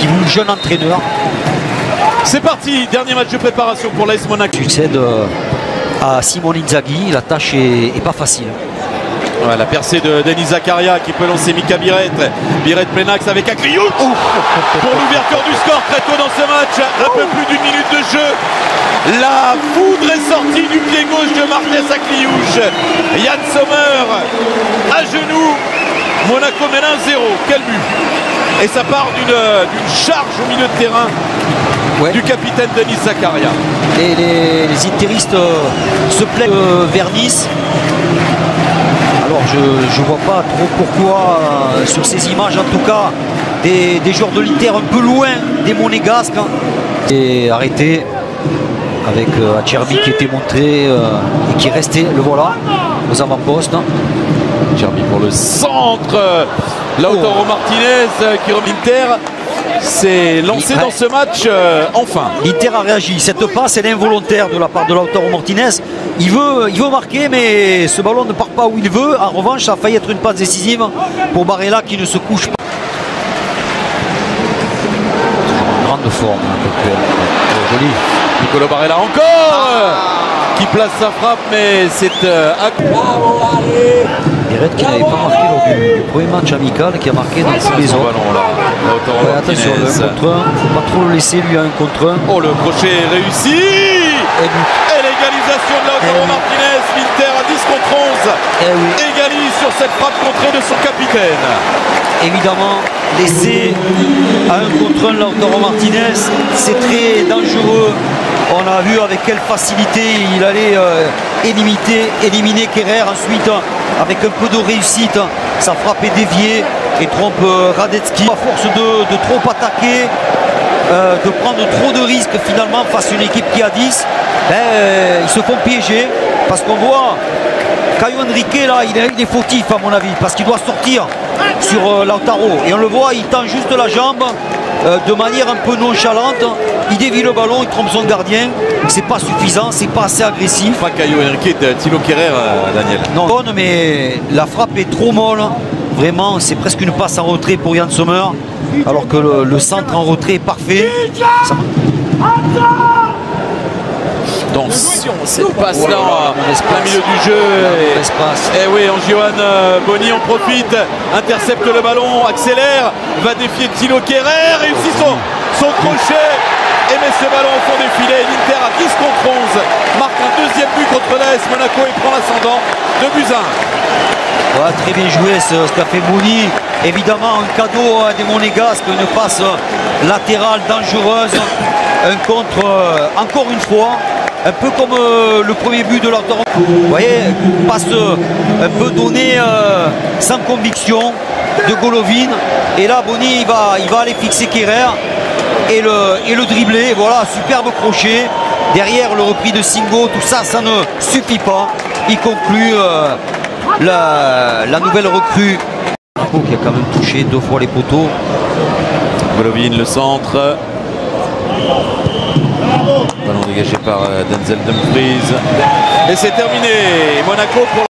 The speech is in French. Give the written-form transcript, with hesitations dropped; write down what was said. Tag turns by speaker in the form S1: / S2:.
S1: Kivu, jeune entraîneur.
S2: C'est parti, dernier match de préparation pour l'AS Monaco.
S1: Succède à Simon Inzaghi, la tâche est pas facile.
S2: Ouais, la percée de Denis Zakaria qui peut lancer Mika Biret. Biret plein axe avec Akliouch pour l'ouverture du score très tôt dans ce match. Un peu plus d'une minute de jeu. La foudre est sortie du pied gauche de Martès Akliouch. Yann Sommer à genoux. Monaco mène 1-0. Quel but! Et ça part d'une charge au milieu de terrain du capitaine Denis Zakaria.
S1: Et les interistes se plaignent vers Nice. Alors je ne vois pas trop pourquoi sur ces images en tout cas des joueurs de l'Inter un peu loin des Monégasques. Et arrêté avec Acerbi qui était montré et qui est resté, le voilà, aux avant-postes.
S2: Acerbi pour le centre. Lautaro Martinez qui remet l'Inter. C'est lancé dans ce match enfin.
S1: L'Inter a réagi. Cette passe elle est involontaire de la part de Lautaro Martinez. Il veut marquer mais ce ballon ne part pas où il veut. En revanche ça a failli être une passe décisive pour Barella qui ne se couche pas. Grande forme joli.
S2: Nicolo Barella encore qui place sa frappe mais c'est
S1: Biret qui n'avait pas marqué lors du premier match amical, qui a marqué dans cette maison. Attention, le 1 contre 1, il ne faut pas trop le laisser lui à 1 contre 1.
S2: Oh, le crochet réussi et l'égalisation de Lautaro Martinez. L'Inter à 10 contre 11 égalise sur cette frappe contrée de son capitaine.
S1: Évidemment, laisser à 1 contre 1 Lautaro Martinez, c'est très dangereux. On a vu avec quelle facilité il allait éliminer Kerrer. Ensuite, avec un peu de réussite, sa frappe est déviée et trompe Radetzky. À force de trop attaquer, de prendre trop de risques finalement face à une équipe qui a 10, ils se font piéger. Parce qu'on voit Caio Henrique là, il est fautif à mon avis, parce qu'il doit sortir sur Lautaro. Et on le voit, il tend juste la jambe de manière un peu nonchalante. Il dévie le ballon, il trompe son gardien. C'est pas suffisant, c'est pas assez agressif.
S2: Pas Caio Henrique de Thilo Kerrer, Daniel.
S1: Non, mais la frappe est trop molle. Vraiment, c'est presque une passe en retrait pour Yann Sommer. Alors que le centre en retrait est parfait.
S2: Dans cette passe-là, plein milieu du jeu. Et oui, Johan Boni en profite, intercepte le ballon, accélère, va défier Thilo Kerrer, réussit son crochet et met ce ballon au fond des filets. L'Inter à 10 contre 11 marque un deuxième but contre l'AS Monaco et prend l'ascendant de buts 1.
S1: Ouais, très bien joué ce qu'a fait Boni. Évidemment, un cadeau des Monégasques, une passe latérale dangereuse. Un contre, encore une fois. Un peu comme le premier but de Lautaro. Vous voyez, passe un peu donnée sans conviction de Golovin. Et là, Boni, il va aller fixer Kerrer et le dribbler. Voilà, superbe crochet. Derrière, le repris de Singo, tout ça, ça ne suffit pas. Il conclut la nouvelle recrue. Qui a quand même touché 2 fois les poteaux.
S2: Golovin, le centre. Ballon dégagé par Denzel Dumfries. Et c'est terminé. Monaco pour